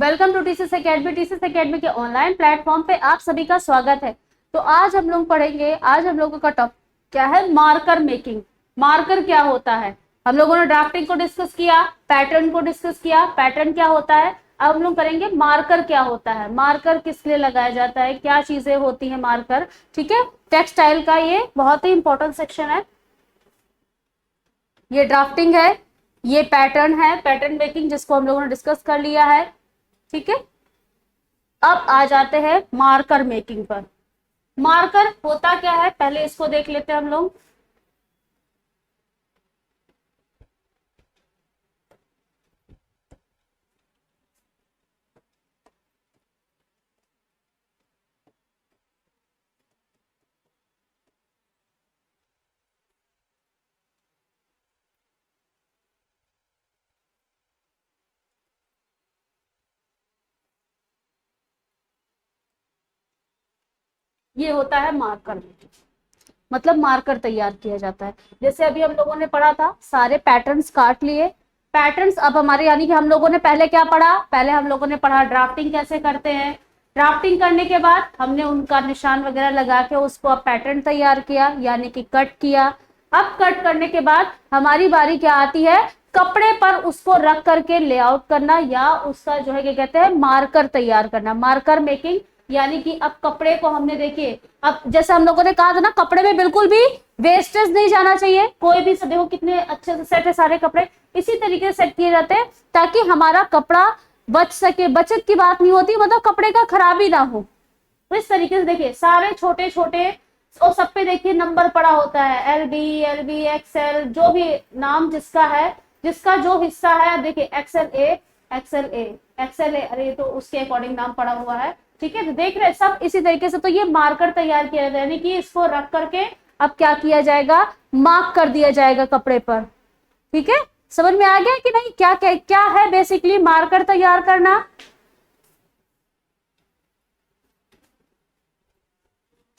Welcome to TCS academy. TCS academy के online platform पे आप सभी का स्वागत है। तो आज हम लोग पढ़ेंगे, आज हम लोगों का टॉपिक क्या है, मार्कर मेकिंग। मार्कर क्या होता है? हम लोगों ने ड्राफ्टिंग को डिस्कस किया, पैटर्न को डिस्कस किया, पैटर्न क्या होता है। अब हम लोग करेंगे मार्कर क्या होता है, मार्कर किस लिए लगाया जाता है, क्या चीजें होती है मार्कर। ठीक है, टेक्सटाइल का ये बहुत ही इंपॉर्टेंट सेक्शन है। ये ड्राफ्टिंग है, ये पैटर्न है, पैटर्न मेकिंग जिसको हम लोगों ने डिस्कस कर लिया है। ठीक है, अब आ जाते हैं मार्कर मेकिंग पर। मार्कर होता क्या है पहले इसको देख लेते हैं हम लोग। ये होता है मार्कर, मतलब मार्कर तैयार किया जाता है। जैसे अभी हम लोगों ने पढ़ा था, सारे पैटर्न्स काट लिए। पैटर्न्स अब हमारे, यानी कि हम लोगों ने पहले क्या पढ़ा, पहले हम लोगों ने पढ़ा ड्राफ्टिंग कैसे करते हैं। ड्राफ्टिंग करने के बाद हमने उनका निशान वगैरह लगा के उसको अब पैटर्न तैयार किया, यानी कि कट किया। अब कट करने के बाद हमारी बारी क्या आती है, कपड़े पर उसको रख करके लेआउट करना, या उसका जो है क्या कहते हैं, मार्कर तैयार करना, मार्कर मेकिंग। यानी कि अब कपड़े को हमने, देखिए अब जैसे हम लोगों ने कहा था ना, कपड़े में बिल्कुल भी वेस्टेज नहीं जाना चाहिए, कोई भी। देखो कितने अच्छे से सेट है सारे कपड़े, इसी तरीके से सेट किए जाते हैं ताकि हमारा कपड़ा बच सके। बचत की बात नहीं होती, मतलब कपड़े का खराबी ना हो। तो इस तरीके से देखिए सारे छोटे छोटे, और सब पे देखिए नंबर पड़ा होता है, LB XL, जो भी नाम जिसका है, जिसका जो हिस्सा है। देखिए XLA, अरे तो उसके अकॉर्डिंग नाम पड़ा हुआ है। ठीक है, तो देख रहे हैं सब इसी तरीके से। तो ये मार्कर तैयार किया जाता है, यानी कि इसको रख करके अब क्या किया जाएगा, मार्क कर दिया जाएगा कपड़े पर। ठीक है, समझ में आ गया कि नहीं, क्या क्या, क्या है बेसिकली मार्कर तैयार करना।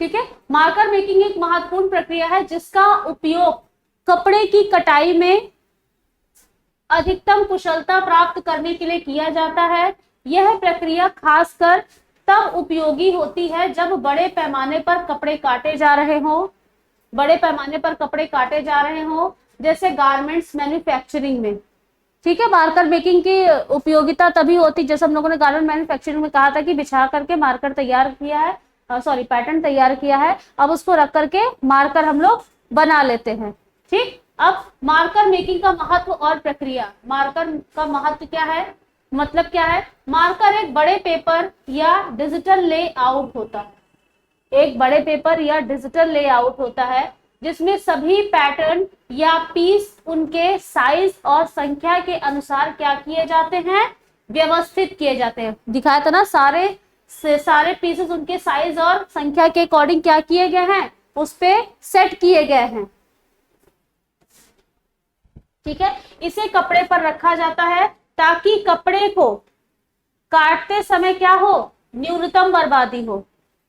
ठीक है, मार्कर मेकिंग एक महत्वपूर्ण प्रक्रिया है जिसका उपयोग कपड़े की कटाई में अधिकतम कुशलता प्राप्त करने के लिए किया जाता है। यह प्रक्रिया खासकर तब उपयोगी होती है जब बड़े पैमाने पर कपड़े काटे जा रहे हों, बड़े पैमाने पर कपड़े काटे जा रहे हों, जैसे गारमेंट्स मैन्युफैक्चरिंग में। ठीक है, मार्कर मेकिंग की उपयोगिता तभी होती, जैसे हम लोगों ने गारमेंट मैन्युफैक्चरिंग में कहा था कि बिछा करके मार्कर तैयार किया है, सॉरी पैटर्न तैयार किया है, अब उसको रख करके मार्कर हम लोग बना लेते हैं। ठीक, अब मार्कर मेकिंग का महत्व और प्रक्रिया। मार्कर का महत्व क्या है, मतलब क्या है, मार्कर एक बड़े पेपर या डिजिटल लेआउट होता है, एक बड़े पेपर या डिजिटल लेआउट होता है जिसमें सभी पैटर्न या पीस उनके साइज और संख्या के अनुसार क्या किए जाते हैं, व्यवस्थित किए जाते हैं। दिखाया था ना, सारे पीसेस उनके साइज और संख्या के अकॉर्डिंग क्या किए गए हैं, उस पे सेट किए गए हैं। ठीक है, इसे कपड़े पर रखा जाता है ताकि कपड़े को काटते समय क्या हो, न्यूनतम बर्बादी हो।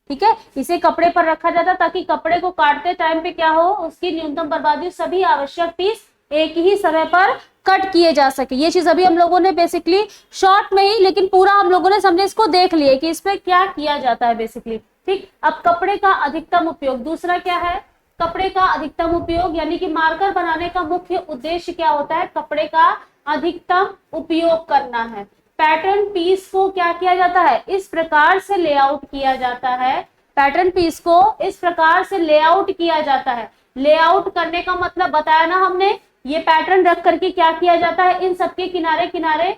ठीक है, इसे कपड़े पर रखा जाता है ताकि कपड़े को काटते टाइम पे क्या हो, उसकी न्यूनतम बर्बादी, सभी आवश्यक पीस एक ही समय पर कट किए जा सके। ये चीज अभी हम लोगों ने बेसिकली शॉर्ट में ही, लेकिन पूरा हम लोगों ने समझे इसको देख लिए कि इस पे क्या किया जाता है बेसिकली। ठीक, अब कपड़े का अधिकतम उपयोग, दूसरा क्या है, कपड़े का अधिकतम उपयोग, यानी कि मार्कर बनाने का मुख्य उद्देश्य क्या होता है, कपड़े का अधिकतम उपयोग करना है। पैटर्न पीस को क्या किया जाता है, इस प्रकार से लेआउट किया जाता है, पैटर्न पीस को इस प्रकार से लेआउट किया जाता है। लेआउट करने का मतलब बताया ना हमने, ये पैटर्न रख करके क्या किया जाता है, इन सबके किनारे किनारे,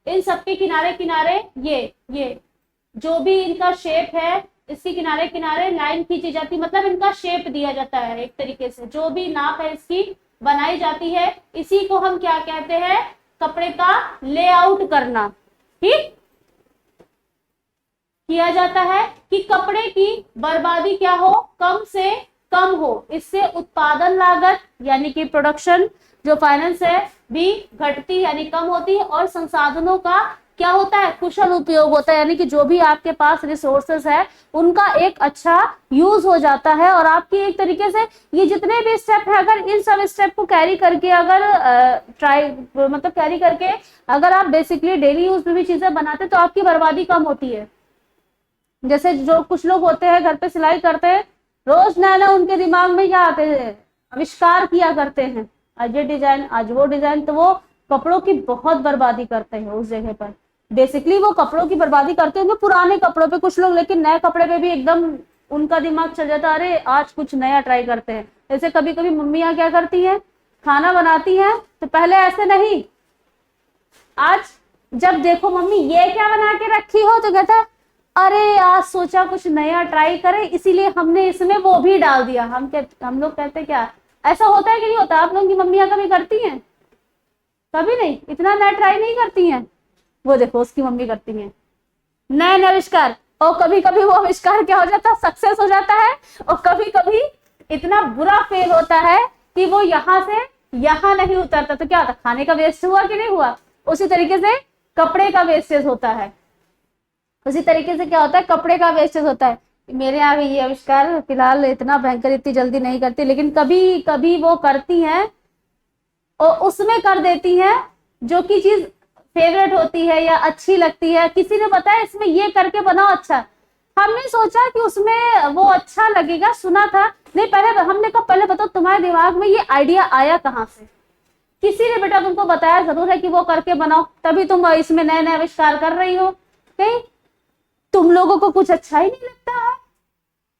इन सबके किनारे किनारे ये जो भी इनका शेप है, इसके किनारे किनारे लाइन खींची जाती, मतलब इनका शेप दिया जाता है एक तरीके से, जो भी नाप है इसकी बनाई जाती है। इसी को हम क्या कहते हैं, कपड़े का लेआउट करना। ठीक, किया जाता है कि कपड़े की बर्बादी क्या हो, कम से कम हो। इससे उत्पादन लागत यानी कि प्रोडक्शन जो फाइनेंस है भी घटती यानी कम होती है, और संसाधनों का क्या होता है, कुशल उपयोग होता है, यानी कि जो भी आपके पास रिसोर्सेस है उनका एक अच्छा यूज हो जाता है। और आपकी एक तरीके से ये जितने भी स्टेप है, अगर इन सब स्टेप को कैरी करके अगर मतलब कैरी करके अगर आप बेसिकली डेली यूज में भी चीजें बनाते तो आपकी बर्बादी कम होती है। जैसे जो कुछ लोग होते हैं घर पे सिलाई करते हैं, रोज नया नया उनके दिमाग में क्या आते हैं, आविष्कार किया करते हैं, आज ये डिजाइन आज वो डिजाइन, तो वो कपड़ों की बहुत बर्बादी करते हैं उस जगह पर। बेसिकली वो कपड़ों की बर्बादी करते होंगे पुराने कपड़ों पे कुछ लोग, लेकिन नए कपड़े पे भी एकदम उनका दिमाग चल जाता है, अरे आज कुछ नया ट्राई करते हैं। जैसे कभी कभी मम्मियां क्या करती हैं, खाना बनाती हैं तो पहले ऐसे नहीं, आज जब देखो मम्मी ये क्या बना के रखी हो, तो कहता है अरे आज सोचा कुछ नया ट्राई करें, इसीलिए हमने इसमें वो भी डाल दिया। हम लोग कहते क्या, ऐसा होता है कि नहीं होता? आप लोगों की मम्मियां कभी करती हैं? कभी नहीं, इतना नया ट्राई नहीं करती हैं। वो देखो उसकी मम्मी करती हैं नए नए आविष्कार, और कभी कभी वो आविष्कार क्या हो जाता है, सक्सेस हो जाता है, और कभी कभी इतना बुरा फेल होता है कि वो यहाँ से यहाँ नहीं उतरता। तो क्या होता, खाने का वेस्ट हुआ कि नहीं हुआ? उसी तरीके से कपड़े का वेस्टेज होता है, उसी तरीके से क्या होता है, कपड़े का वेस्टेज होता है। मेरे यहाँ भी ये आविष्कार फिलहाल इतना भयंकर इतनी जल्दी नहीं करती, लेकिन कभी कभी वो करती हैं और उसमें कर देती हैं जो कि चीज फेवरेट होती है या अच्छी लगती है। किसी ने बताया इसमें ये करके बनाओ, अच्छा, हमने सोचा कि उसमें वो अच्छा लगेगा, सुना था, नहीं पहले हमने कहा पहले बताओ तुम्हारे दिमाग में ये आइडिया आया कहाँ से? किसी ने बेटा तुमको बताया जरूर है कि वो करके बनाओ, तभी तुम इसमें नए नए आविष्कार कर रही हो। कहीं तुम लोगों को कुछ अच्छा ही नहीं लगता है,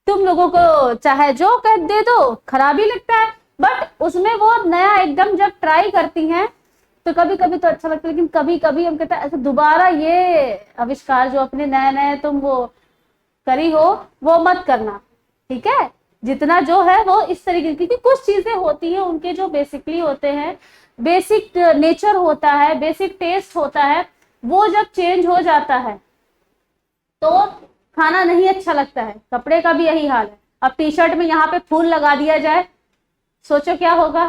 तुम लोगों को चाहे जो कह दे दो खराब ही लगता है, बट उसमें वो नया एकदम जब ट्राई करती हैं तो कभी कभी तो अच्छा लगता है, लेकिन कभी कभी हम कहते हैं ऐसे दोबारा ये आविष्कार जो अपने नए नए तुम वो करी हो वो मत करना, ठीक है? जितना जो है वो इस तरीके, क्योंकि कुछ चीजें होती हैं उनके जो बेसिकली होते हैं, बेसिक नेचर होता है, बेसिक टेस्ट होता है, वो जब चेंज हो जाता है तो खाना नहीं अच्छा लगता है। कपड़े का भी यही हाल है। अब टी शर्ट में यहाँ पे फूल लगा दिया जाए, सोचो क्या होगा?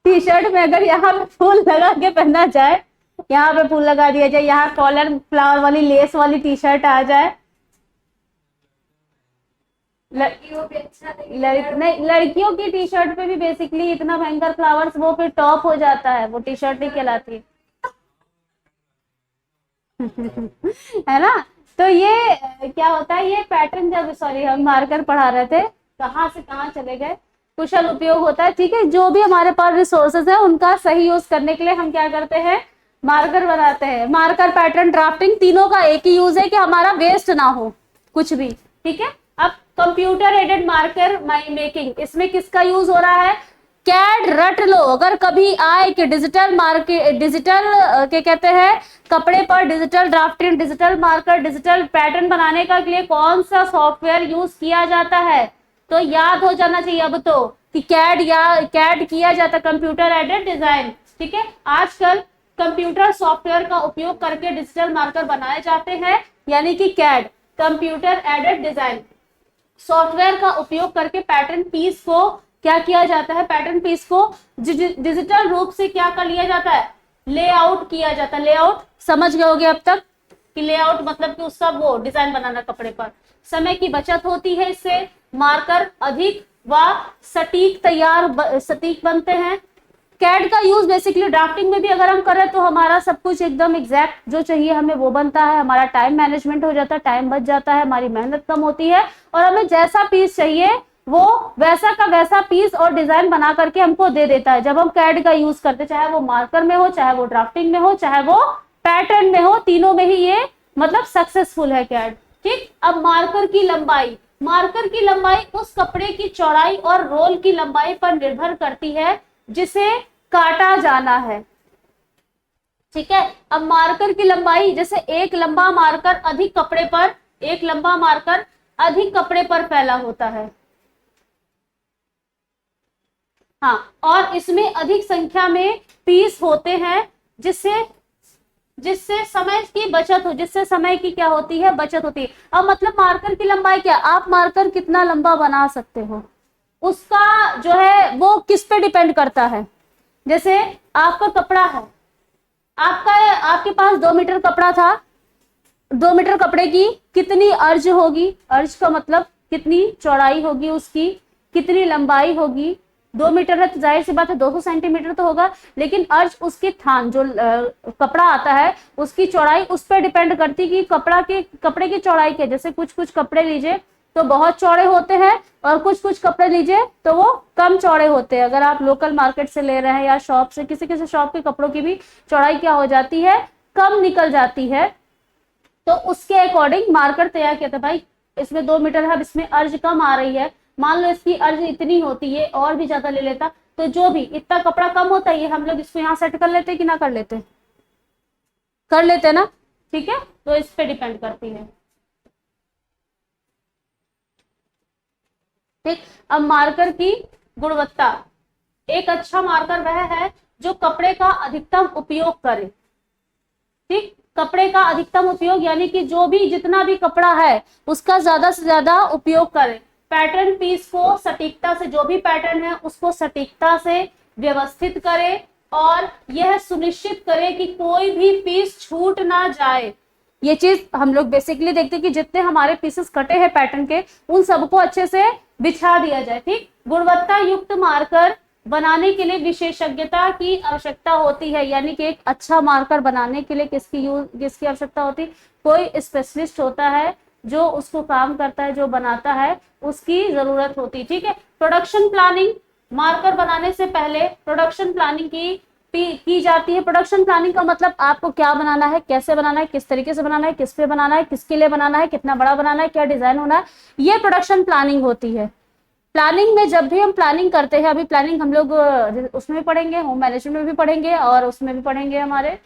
टी शर्ट में अगर यहाँ पे फूल लगा के पहना जाए, यहाँ पे फूल लगा दिया जाए, यहाँ कॉलर फ्लावर वाली लेस वाली टी शर्ट आ जाए, नहीं लड़कियों की टी शर्ट पे भी बेसिकली इतना भयंकर फ्लावर्स, वो फिर टॉप हो जाता है, वो टी शर्ट नहीं कहलाती है ना? तो ये क्या होता है, ये पैटर्न, जब सॉरी हम मार्कर पढ़ा रहे थे, कहाँ से कहाँ चले गए, कुशल उपयोग होता है, ठीक है? जो भी हमारे पास रिसोर्सेज है उनका सही यूज करने के लिए हम क्या करते हैं, मार्कर बनाते हैं। मार्कर, पैटर्न, ड्राफ्टिंग, तीनों का एक ही यूज है कि हमारा वेस्ट ना हो कुछ भी, ठीक है? अब कंप्यूटर एडेड मार्कर मेकिंग, इसमें किसका यूज हो रहा है? कैड रट लो, अगर कभी आए कि डिजिटल मार्केट, डिजिटल क्या कहते हैं, कपड़े पर digital drafting, digital marker, digital pattern बनाने का के लिए कौन सा सॉफ्टवेयर यूज किया जाता है, तो याद हो जाना चाहिए अब तो कि कैड या कैड किया जाता, कंप्यूटर एडेड डिजाइन, ठीक है? आजकल कंप्यूटर सॉफ्टवेयर का उपयोग करके डिजिटल मार्कर बनाए जाते हैं, यानी कि CAD, computer aided design software का उपयोग करके पैटर्न पीस को क्या किया जाता है, पैटर्न पीस को डिजिटल रूप से क्या कर लिया जाता है, लेआउट किया जाता है। लेआउट समझ गए होगे अब तक कि लेआउट मतलब कि उसका वो डिजाइन बनाना कपड़े पर। समय की बचत होती है इससे, मार्कर अधिक व सटीक बनते हैं। कैड का यूज बेसिकली ड्राफ्टिंग में भी अगर हम करें तो हमारा सब कुछ एकदम एग्जैक्ट जो चाहिए हमें वो बनता है, हमारा टाइम मैनेजमेंट हो जाता है, टाइम बच जाता है, हमारी मेहनत कम होती है, और हमें जैसा पीस चाहिए वो वैसा का वैसा पीस और डिजाइन बना करके हमको दे देता है जब हम कैड का यूज करते, चाहे वो मार्कर में हो, चाहे वो ड्राफ्टिंग में हो, चाहे वो पैटर्न में हो, तीनों में ही ये मतलब सक्सेसफुल है कैड, ठीक? अब मार्कर की लंबाई, मार्कर की लंबाई उस कपड़े की चौड़ाई और रोल की लंबाई पर निर्भर करती है जिसे काटा जाना है, ठीक है? अब मार्कर की लंबाई, जैसे एक लंबा मार्कर अधिक कपड़े पर, एक लंबा मार्कर अधिक कपड़े पर फैला होता है, हाँ, और इसमें अधिक संख्या में पीस होते हैं जिससे समय की बचत हो, जिससे समय की क्या होती है, बचत होती है। अब मतलब मार्कर की लंबाई क्या, आप मार्कर कितना लंबा बना सकते हो उसका जो है वो किस पे डिपेंड करता है, जैसे आपका कपड़ा है, आपके पास 2 मीटर कपड़ा था, 2 मीटर कपड़े की कितनी अर्ज होगी, अर्ज का मतलब कितनी चौड़ाई होगी उसकी, कितनी लंबाई होगी। 2 मीटर है तो जाहिर सी बात है 200 सेंटीमीटर तो होगा, लेकिन अर्ज उसके थान जो कपड़ा आता है उसकी चौड़ाई उस पर डिपेंड करती कि कपड़े की चौड़ाई क्या। जैसे कुछ कुछ कपड़े लीजिए तो बहुत चौड़े होते हैं और कुछ कुछ कपड़े लीजिए तो वो कम चौड़े होते हैं। अगर आप लोकल मार्केट से ले रहे हैं या शॉप से, किसी किसी शॉप के कपड़ों की भी चौड़ाई क्या हो जाती है, कम निकल जाती है। तो उसके अकॉर्डिंग मार्कर तैयार किया था। भाई इसमें 2 मीटर है, अब इसमें अर्ज कम आ रही है, मान लो इसकी अर्ज इतनी होती है और भी ज्यादा ले लेता तो जो भी इतना कपड़ा कम होता है, ये हम लोग इसको यहाँ सेट कर लेते कि ना कर लेते, कर लेते ना, ठीक है। तो इस पे डिपेंड करती है, ठीक। अब मार्कर की गुणवत्ता, एक अच्छा मार्कर वह है जो कपड़े का अधिकतम उपयोग करे, ठीक। कपड़े का अधिकतम उपयोग यानी कि जो भी जितना भी कपड़ा है उसका ज्यादा से ज्यादा उपयोग करे। पैटर्न पीस को सटीकता से, जो भी पैटर्न है उसको सटीकता से व्यवस्थित करे और यह सुनिश्चित करे कि कोई भी पीस छूट ना जाए। ये चीज हम लोग बेसिकली देखते हैं कि जितने हमारे पीसेस कटे हैं पैटर्न के उन सबको अच्छे से बिछा दिया जाए, ठीक। गुणवत्ता युक्त मार्कर बनाने के लिए विशेषज्ञता की आवश्यकता होती है, यानी कि एक अच्छा मार्कर बनाने के लिए किसकी आवश्यकता होती है, कोई स्पेशलिस्ट होता है जो उसको काम करता है, जो बनाता है, उसकी जरूरत होती, ठीक है। प्रोडक्शन प्लानिंग, मार्कर बनाने से पहले प्रोडक्शन प्लानिंग की जाती है। प्रोडक्शन प्लानिंग का मतलब आपको क्या बनाना है, कैसे बनाना है, किस तरीके से बनाना है, किस पे बनाना है, किसके लिए बनाना है, कितना बड़ा बनाना है, क्या डिजाइन होना है, ये प्रोडक्शन प्लानिंग होती है। प्लानिंग में जब भी हम प्लानिंग करते हैं, अभी प्लानिंग हम लोग उसमें भी पढ़ेंगे, होम मैनेजमेंट में भी पढ़ेंगे और उसमें भी पढ़ेंगे हमारे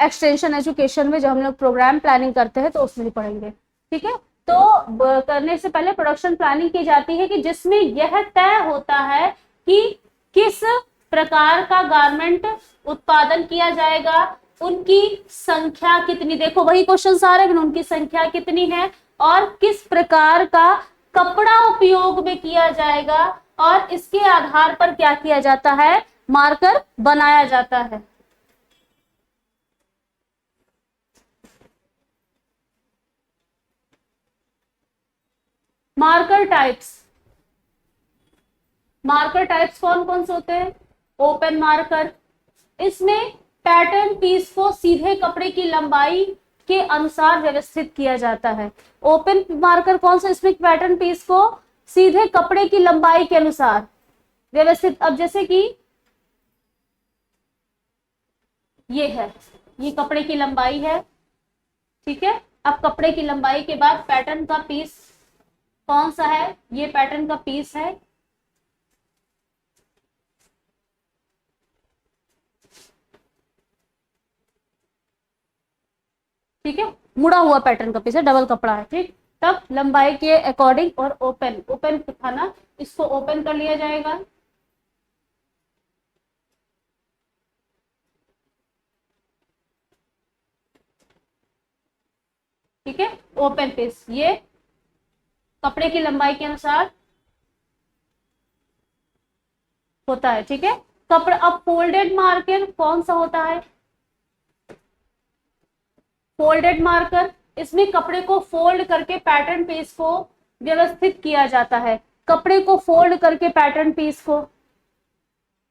एक्सटेंशन एजुकेशन में, जब हम लोग प्रोग्राम प्लानिंग करते हैं तो उसमें भी पढ़ेंगे, ठीक है। तो करने से पहले प्रोडक्शन प्लानिंग की जाती है कि जिसमें यह तय होता है कि किस प्रकार का गारमेंट उत्पादन किया जाएगा, उनकी संख्या कितनी, देखो वही क्वेश्चन आ रहे हैं, उनकी संख्या कितनी है और किस प्रकार का कपड़ा उपयोग में किया जाएगा और इसके आधार पर क्या किया जाता है, मार्कर बनाया जाता है। मार्कर टाइप्स, मार्कर टाइप्स कौन कौन से होते हैं, ओपन मार्कर, इसमें पैटर्न पीस को सीधे कपड़े की लंबाई के अनुसार व्यवस्थित किया जाता है। ओपन मार्कर कौन सा, इसमें पैटर्न पीस को सीधे कपड़े की लंबाई के अनुसार व्यवस्थित। अब जैसे कि ये है, ये कपड़े की लंबाई है, ठीक है। अब कपड़े की लंबाई के बाद पैटर्न का पीस कौन सा है, ये पैटर्न का पीस है, ठीक है। मुड़ा हुआ पैटर्न का पीस है, डबल कपड़ा है, ठीक। तब लंबाई के अकॉर्डिंग और ओपन, ओपन था ना, इसको ओपन कर लिया जाएगा, ठीक है। ओपन पीस ये कपड़े की लंबाई के अनुसार होता है, ठीक है। कपड़ा, अब फोल्डेड मार्कर कौन सा होता है, फोल्डेड मार्कर, इसमें कपड़े को फोल्ड करके पैटर्न पीस को व्यवस्थित किया जाता है, कपड़े को फोल्ड करके पैटर्न पीस को,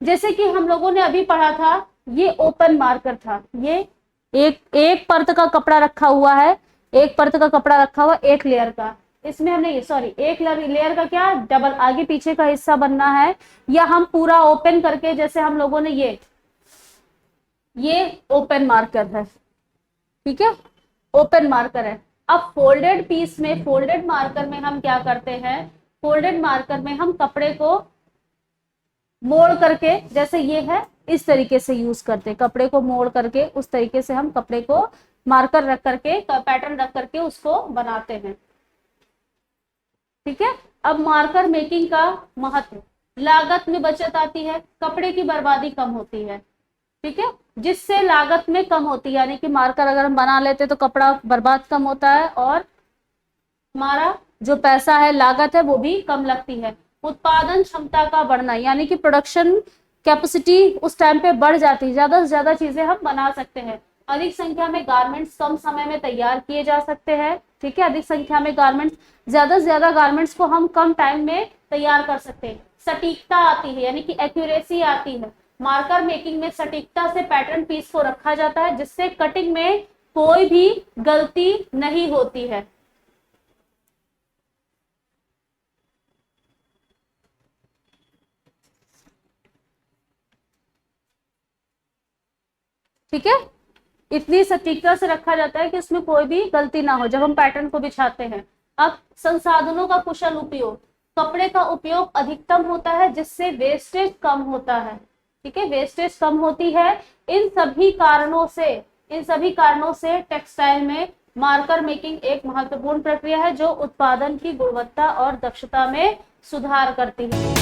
जैसे कि हम लोगों ने अभी पढ़ा था, ये ओपन मार्कर था, ये एक परत का कपड़ा रखा हुआ है, एक परत का कपड़ा रखा हुआ एक लेयर का, इसमें हमने ये सॉरी एक लेयर का क्या डबल आगे पीछे का हिस्सा बनना है, या हम पूरा ओपन करके, जैसे हम लोगों ने ये ओपन मार्कर है, ठीक है, ओपन मार्कर है। अब फोल्डेड पीस में, फोल्डेड मार्कर में हम क्या करते हैं, फोल्डेड मार्कर में हम कपड़े को मोड़ करके, जैसे ये है इस तरीके से यूज करते हैं, कपड़े को मोड़ करके उस तरीके से हम कपड़े को मार्कर रख करके, पैटर्न रख करके उसको बनाते हैं, ठीक है। अब मार्कर मेकिंग का महत्व, लागत में बचत आती है, कपड़े की बर्बादी कम होती है, ठीक है, जिससे लागत में कम होती है, यानी कि मार्कर अगर हम बना लेते तो कपड़ा बर्बाद कम होता है और हमारा जो पैसा है, लागत है, वो भी कम लगती है। उत्पादन क्षमता का बढ़ना, यानी कि प्रोडक्शन कैपेसिटी उस टाइम पे बढ़ जाती है, ज्यादा से ज्यादा चीजें हम बना सकते हैं। अधिक संख्या में गारमेंट्स कम समय में तैयार किए जा सकते हैं, ठीक है, अधिक संख्या में गारमेंट्स, ज्यादा से ज्यादा गारमेंट्स को हम कम टाइम में तैयार कर सकते हैं। सटीकता आती है, यानी कि एक्यूरेसी आती है। मार्कर मेकिंग में सटीकता से पैटर्न पीस को रखा जाता है, जिससे कटिंग में कोई भी गलती नहीं होती है। ठीक है, इतनी सटीकता से रखा जाता है कि उसमें कोई भी गलती ना हो जब हम पैटर्न को बिछाते हैं। अब संसाधनों का कुशल उपयोग, कपड़े का उपयोग अधिकतम होता है जिससे वेस्टेज कम होता है, ठीक है, वेस्टेज कम होती है। इन सभी कारणों से टेक्सटाइल में मार्कर मेकिंग एक महत्वपूर्ण प्रक्रिया है जो उत्पादन की गुणवत्ता और दक्षता में सुधार करती है।